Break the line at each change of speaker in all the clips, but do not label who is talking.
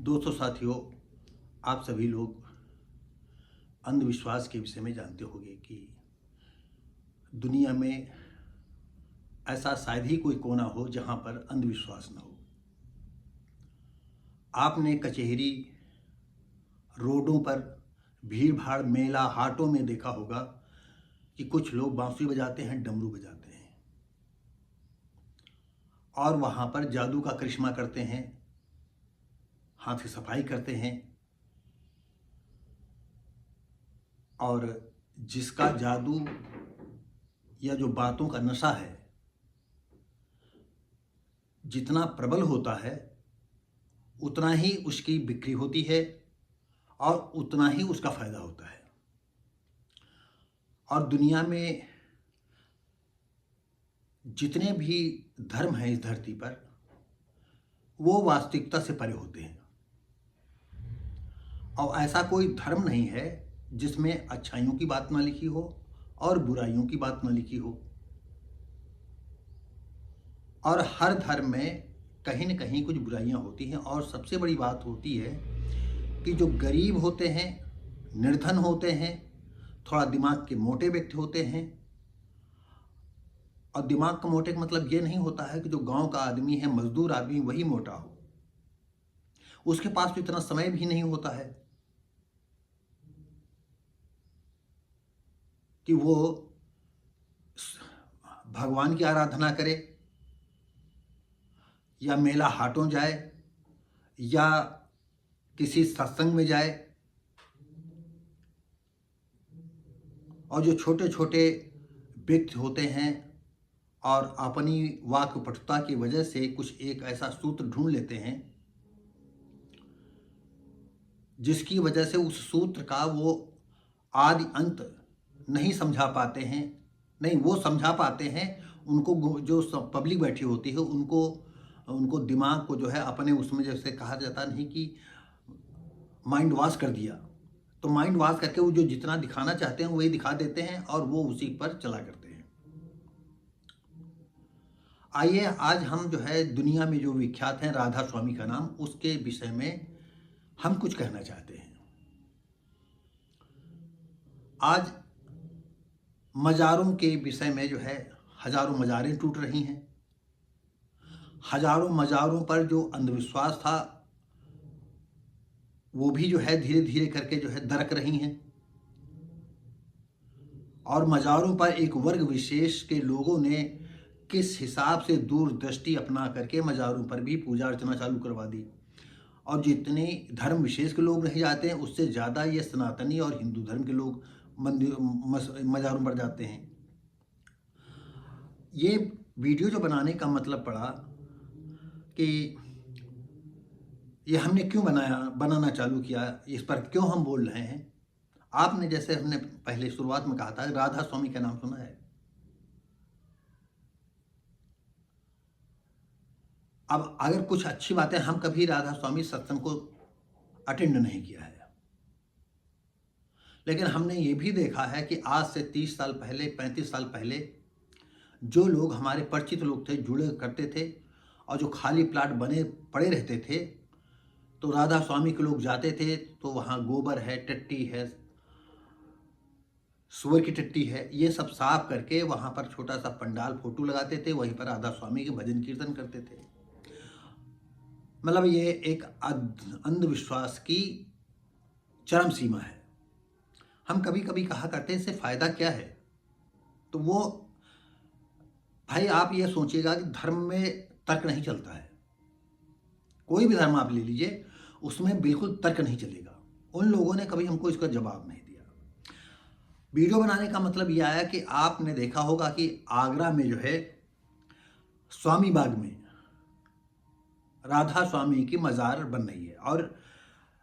दोस्तों साथियों, आप सभी लोग अंधविश्वास के विषय में जानते होंगे कि दुनिया में ऐसा शायद ही कोई कोना हो जहां पर अंधविश्वास न हो। आपने कचहरी, रोडों पर, भीड़ भाड़, मेला, हाटों में देखा होगा कि कुछ लोग बांसुरी बजाते हैं, डमरू बजाते हैं और वहां पर जादू का करिश्मा करते हैं, हाथ की सफाई करते हैं। और जिसका जादू या जो बातों का नशा है जितना प्रबल होता है उतना ही उसकी बिक्री होती है और उतना ही उसका फायदा होता है। और दुनिया में जितने भी धर्म हैं इस धरती पर वो वास्तविकता से परे होते हैं और ऐसा कोई धर्म नहीं है जिसमें अच्छाइयों की बात ना लिखी हो और बुराइयों की बात ना लिखी हो। और हर धर्म में कहीं न कहीं कुछ बुराइयां होती हैं और सबसे बड़ी बात होती है कि जो गरीब होते हैं, निर्धन होते हैं, थोड़ा दिमाग के मोटे व्यक्ति होते हैं। और दिमाग का मोटे का मतलब ये नहीं होता है कि जो गांव का आदमी है, मजदूर आदमी, वही मोटा हो। उसके पास तो इतना समय भी नहीं होता है कि वो भगवान की आराधना करे या मेला हाटों जाए या किसी सत्संग में जाए। और जो छोटे छोटे व्यक्ति होते हैं और अपनी वाक्पटुता की वजह से कुछ एक ऐसा सूत्र ढूंढ लेते हैं जिसकी वजह से उस सूत्र का वो आदि अंत नहीं समझा पाते हैं। नहीं, वो समझा पाते हैं, उनको जो पब्लिक बैठी होती है उनको उनको दिमाग को जो है अपने उसमें, जैसे कहा जाता नहीं कि माइंड वॉश कर दिया, तो माइंड वॉश करके वो जो जितना दिखाना चाहते हैं वही दिखा देते हैं और वो उसी पर चला करते हैं। आइए आज हम जो है दुनिया में जो विख्यात हैं राधा स्वामी का नाम, उसके विषय में हम कुछ कहना चाहते हैं। आज मज़ारों के विषय में जो है हजारों मज़ारें टूट रही हैं। हजारों मज़ारों पर जो अंधविश्वास था वो भी जो है धीरे धीरे करके जो है दरक रही हैं। और मज़ारों पर एक वर्ग विशेष के लोगों ने किस हिसाब से दूरदृष्टि अपना करके मज़ारों पर भी पूजा अर्चना चालू करवा दी। और जितने धर्म विशेष के लोग रह जाते हैं उससे ज़्यादा ये सनातनी और हिंदू धर्म के लोग मंदिर मज़ारों पर जाते हैं। ये वीडियो जो बनाने का मतलब पड़ा कि ये हमने क्यों बनाना चालू किया, इस पर क्यों हम बोल रहे हैं। आपने, जैसे हमने पहले शुरुआत में कहा था, राधा स्वामी का नाम सुना है। अब अगर कुछ अच्छी बातें, हम कभी राधा स्वामी सत्संग को अटेंड नहीं किया है, लेकिन हमने ये भी देखा है कि आज से 30 साल पहले, 35 साल पहले जो लोग हमारे परिचित लोग थे, जुड़े करते थे और जो खाली प्लाट बने पड़े रहते थे, तो राधा स्वामी के लोग जाते थे तो वहाँ गोबर है, टट्टी है, सुअर की टट्टी है, ये सब साफ करके वहाँ पर छोटा सा पंडाल फोटो लगाते थे, वहीं पर राधा स्वामी के भजन कीर्तन करते थे। मतलब ये एक अंधविश्वास की चरम सीमा है। हम कभी कभी कहा करते हैं इससे फायदा क्या है, तो वो भाई आप ये सोचिएगा कि धर्म में तर्क नहीं चलता है। कोई भी धर्म आप ले लीजिए, उसमें बिल्कुल तर्क नहीं चलेगा। उन लोगों ने कभी हमको इसका जवाब नहीं दिया। वीडियो बनाने का मतलब यह आया कि आपने देखा होगा कि आगरा में जो है स्वामी बाग में राधा स्वामी की मज़ार बन रही है। और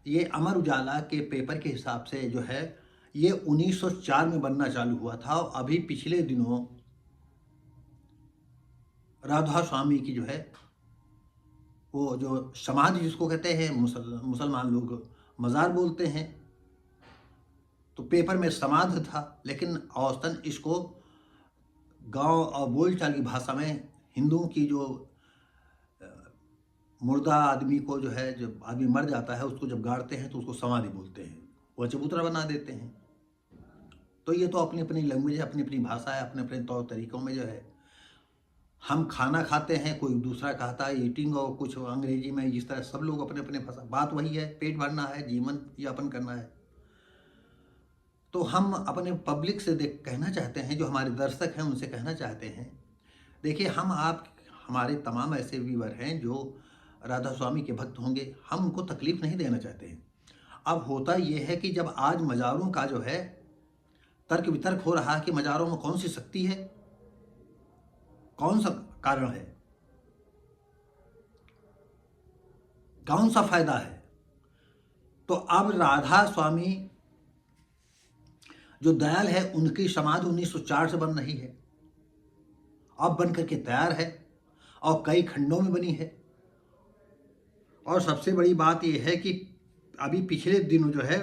ये अमर उजाला के पेपर के हिसाब से जो है ये 1904 में बनना चालू हुआ था और अभी पिछले दिनों राधा स्वामी की जो है वो जो समाधि जिसको कहते हैं, मुसलमान लोग मज़ार बोलते हैं, तो पेपर में समाधि था, लेकिन औसतन इसको गांव और बोलचाल की भाषा में हिंदुओं की जो मुर्दा आदमी को जो है, जब आदमी मर जाता है उसको जब गाड़ते हैं तो उसको समाधि बोलते हैं, वो चबूतरा बना देते हैं। तो ये तो अपनी अपनी लैंग्वेज है, अपनी अपनी भाषा है, अपने अपने तौर तरीक़ों में जो है हम खाना खाते हैं, कोई दूसरा कहता है ईटिंग और कुछ अंग्रेजी में, इस तरह सब लोग अपने अपने भाषा, बात वही है, पेट भरना है, जीवन यापन करना है। तो हम अपने पब्लिक से कहना चाहते हैं, जो हमारे दर्शक हैं उनसे कहना चाहते हैं, देखिए हमारे तमाम ऐसे व्यूअर हैं जो राधा स्वामी के भक्त होंगे, हम उनको तकलीफ़ नहीं देना चाहते हैं। अब होता ये है कि जब आज मज़ारों का जो है तर्क वितर्क हो रहा है कि मज़ारों में कौन सी शक्ति है, कौन सा कारण है, कौन सा फायदा है, तो अब राधा स्वामी जो दयाल है उनकी समाधि 1904 से बन रही है, अब बन करके तैयार है और कई खंडों में बनी है। और सबसे बड़ी बात यह है कि अभी पिछले दिनों जो है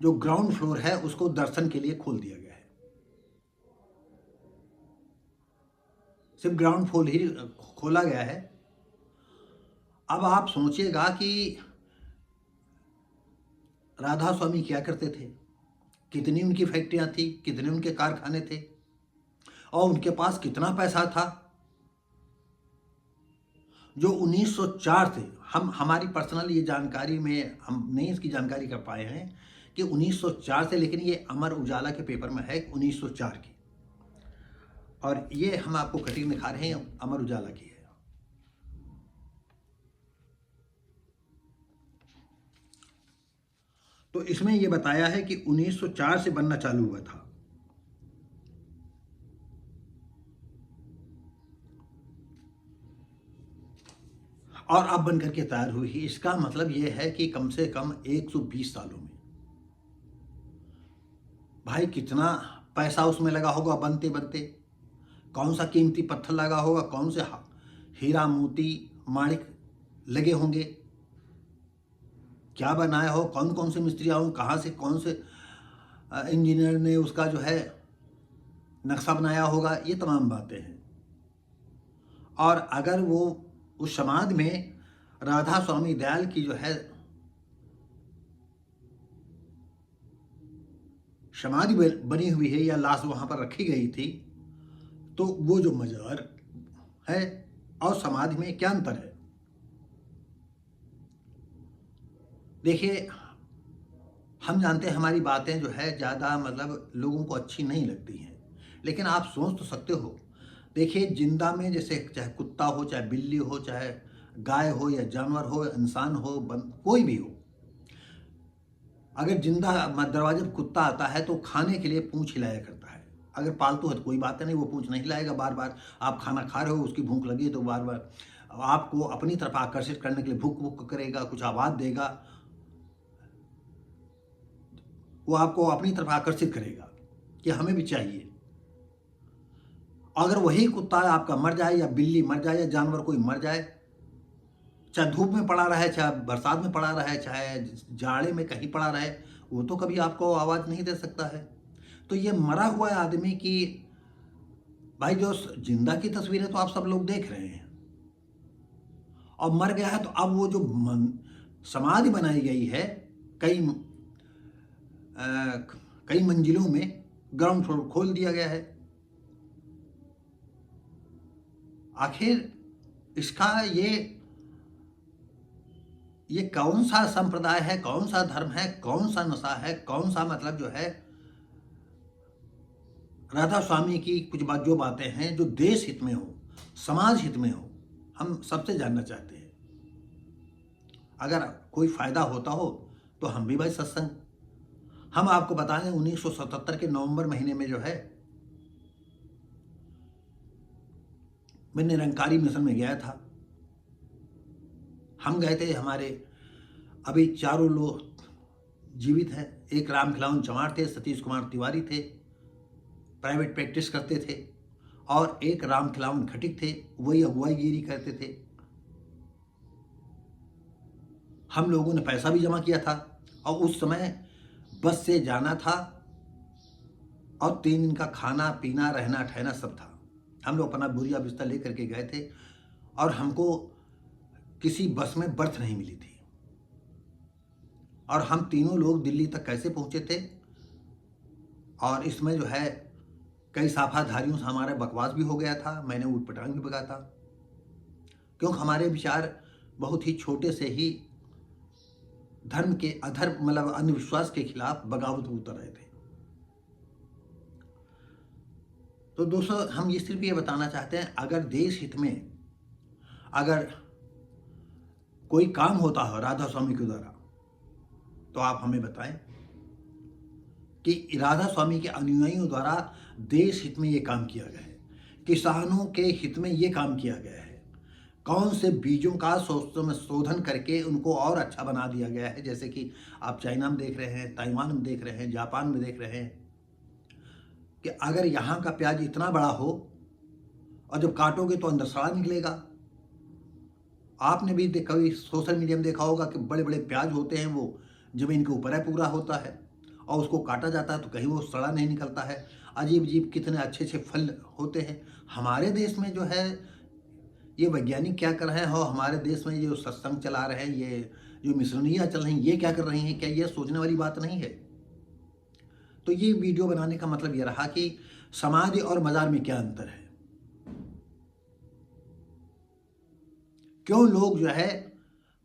जो ग्राउंड फ्लोर है उसको दर्शन के लिए खोल दिया गया है। सिर्फ ग्राउंड फ्लोर ही खोला गया है। अब आप सोचिएगा कि राधा स्वामी क्या करते थे, कितनी उनकी फैक्ट्रियां थी, कितने उनके कारखाने थे और उनके पास कितना पैसा था। जो 1904 से हमारी पर्सनल ये जानकारी में हम नहीं इसकी जानकारी कर पाए हैं कि 1904 से, लेकिन ये अमर उजाला के पेपर में है 1904 की, और ये हम आपको कटिंग दिखा रहे हैं, अमर उजाला की है। तो इसमें ये बताया है कि 1904 से बनना चालू हुआ था। और अब बन करके तैयार हुई। इसका मतलब ये है कि कम से कम 120 सालों में भाई कितना पैसा उसमें लगा होगा बनते बनते, कौन सा कीमती पत्थर लगा होगा, कौन से हीरा मोती माणिक लगे होंगे, क्या बनाया हो, कौन कौन से मिस्त्री आओ, कहाँ से कौन से इंजीनियर ने उसका जो है नक्शा बनाया होगा, ये तमाम बातें हैं। और अगर वो उस समाधि में राधा स्वामी दयाल की जो है समाधि बनी हुई है या लाश वहाँ पर रखी गई थी, तो वो जो मजार है और समाधि में क्या अंतर है। देखिए हम जानते हैं हमारी बातें जो है ज़्यादा मतलब लोगों को अच्छी नहीं लगती हैं, लेकिन आप सोच तो सकते हो। देखिए जिंदा में जैसे चाहे कुत्ता हो, चाहे बिल्ली हो, चाहे गाय हो या जानवर हो, इंसान हो, कोई भी हो, अगर जिंदा दरवाजे पर कुत्ता आता है तो खाने के लिए पूंछ हिलाया करता है। अगर पालतू है तो कोई बात नहीं, वो पूंछ नहीं हिलाएगा। बार बार आप खाना खा रहे हो, उसकी भूख लगी है तो बार बार आपको अपनी तरफ आकर्षित करने के लिए भुक भुक करेगा, कुछ आवाज़ देगा, वो आपको अपनी तरफ आकर्षित करेगा कि हमें भी चाहिए। अगर वही कुत्ता आपका मर जाए या बिल्ली मर जाए या जानवर कोई मर जाए, चाहे धूप में पड़ा रहे, चाहे बरसात में पड़ा रहे, चाहे जाड़े में कहीं पड़ा रहे, वो तो कभी आपको आवाज़ नहीं दे सकता है। तो ये मरा हुआ आदमी की भाई जो जिंदा की तस्वीरें तो आप सब लोग देख रहे हैं, और मर गया है तो अब वो जो समाधि बनाई गई है कई मंजिलों में, ग्राउंड फ्लोर खोल दिया गया है। आखिर इसका ये कौन सा संप्रदाय है, कौन सा धर्म है, कौन सा नशा है, कौन सा मतलब जो है राधा स्वामी की कुछ जो बातें हैं जो देश हित में हो, समाज हित में हो, हम सबसे जानना चाहते हैं। अगर कोई फायदा होता हो तो हम भी भाई सत्संग, हम आपको बताएं 1977 के नवंबर महीने में जो है मैं निरंकारी मिशन में गया था। हम गए थे, हमारे अभी चारों लोग जीवित हैं। एक राम खिलावन चमार थे, सतीश कुमार तिवारी थे, प्राइवेट प्रैक्टिस करते थे, और एक राम खिलावन खटिक थे, वही अगुवाईगिरी करते थे। हम लोगों ने पैसा भी जमा किया था और उस समय बस से जाना था और 3 दिन का खाना पीना रहना ठहना सब था। हम लोग अपना बोरिया बिस्तर लेकर के गए थे और हमको किसी बस में बर्थ नहीं मिली थी और हम तीनों लोग दिल्ली तक कैसे पहुंचे थे। और इसमें जो है कई साफाधारियों से हमारा बकवास भी हो गया था, मैंने ऊटपटांग भी बगा था, क्योंकि हमारे विचार बहुत ही छोटे से ही धर्म के अधर्म मतलब अंधविश्वास के खिलाफ बगावत में उतर रहे थे। तो दोस्तों, हम ये सिर्फ ये बताना चाहते हैं, अगर देश हित में अगर कोई काम होता हो राधा स्वामी के द्वारा तो आप हमें बताएं कि राधा स्वामी के अनुयायियों द्वारा देश हित में ये काम किया गया है, किसानों के हित में ये काम किया गया है, कौन से बीजों का शोधन करके उनको और अच्छा बना दिया गया है। जैसे कि आप चाइना में देख रहे हैं, ताइवान में देख रहे हैं, जापान में देख रहे हैं कि अगर यहाँ का प्याज इतना बड़ा हो और जब काटोगे तो अंदर सड़ा निकलेगा। आपने भी कभी सोशल मीडिया में देखा होगा कि बड़े बड़े प्याज होते हैं, वो जमीन के ऊपर है पूरा होता है और उसको काटा जाता है तो कहीं वो सड़ा नहीं निकलता है। अजीब अजीब कितने अच्छे अच्छे फल होते हैं। हमारे देश में जो है ये वैज्ञानिक क्या कर रहे हैं, और हमारे देश में जो सत्संग चला रहे हैं, ये जो मिशनरियाँ चल रही हैं, ये क्या कर रही हैं, क्या ये सोचने वाली बात नहीं है। तो ये वीडियो बनाने का मतलब ये रहा कि समाधि और मज़ार में क्या अंतर है, क्यों लोग जो है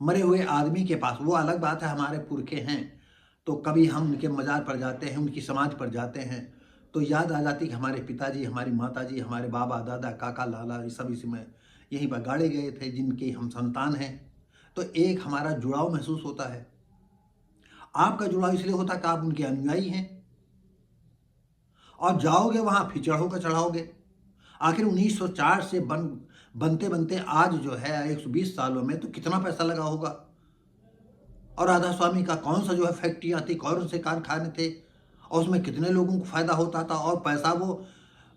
मरे हुए आदमी के पास, वो अलग बात है हमारे पुरखे हैं तो कभी हम उनके मज़ार पर जाते हैं, उनकी समाधि पर जाते हैं तो याद आ जाती कि हमारे पिताजी, हमारी माताजी, हमारे बाबा दादा काका लाला ये सब इसमें यहीं पर गाड़े गए थे, जिनके हम संतान हैं। तो एक हमारा जुड़ाव महसूस होता है। आपका जुड़ाव इसलिए होता है कि आप उनके अनुयायी हैं और जाओगे वहाँ फिर चढ़ोगे चढ़ाओगे। आखिर 1904 से बनते बनते आज जो है 120 सालों में तो कितना पैसा लगा होगा। और राधा स्वामी का कौन सा जो है फैक्ट्रियाँ थी, कौन से कारखाने थे और उसमें कितने लोगों को फ़ायदा होता था, और पैसा वो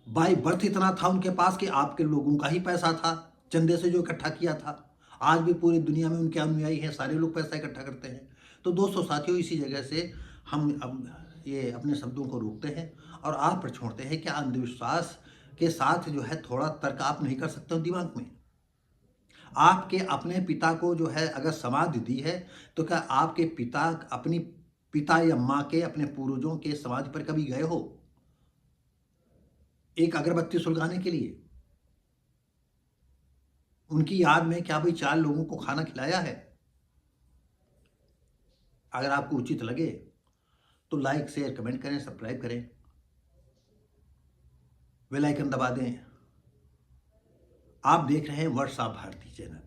बाई बर्थ इतना था उनके पास कि आपके लोगों का ही पैसा था, चंदे से जो इकट्ठा किया था। आज भी पूरी दुनिया में उनके अनुयायी हैं, सारे लोग पैसा इकट्ठा करते हैं। तो दोस्तों साथियों, इसी जगह से हम अब ये अपने शब्दों को रोकते हैं और आप पर छोड़ते हैं कि अंधविश्वास के साथ जो है थोड़ा तर्क आप नहीं कर सकते हो दिमाग में। आपके अपने पिता को जो है अगर समाधि दी है तो क्या आपके पिता अपनी पिता या माँ के अपने पूर्वजों के समाधि पर कभी गए हो एक अगरबत्ती सुलगाने के लिए? उनकी याद में क्या भाई 4 लोगों को खाना खिलाया है? अगर आपको उचित लगे तो लाइक शेयर कमेंट करें, सब्सक्राइब करें, बेल आइकन दबा दें। आप देख रहे हैं व्हाट्सएप भारती चैनल,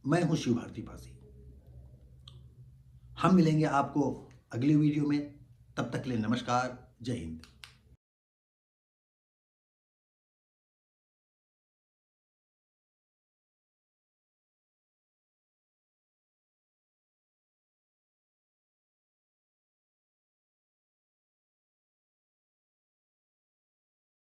मैं हूं शिव भारती पासी। हम मिलेंगे आपको अगली वीडियो में, तब तक के लिए नमस्कार, जय हिंद।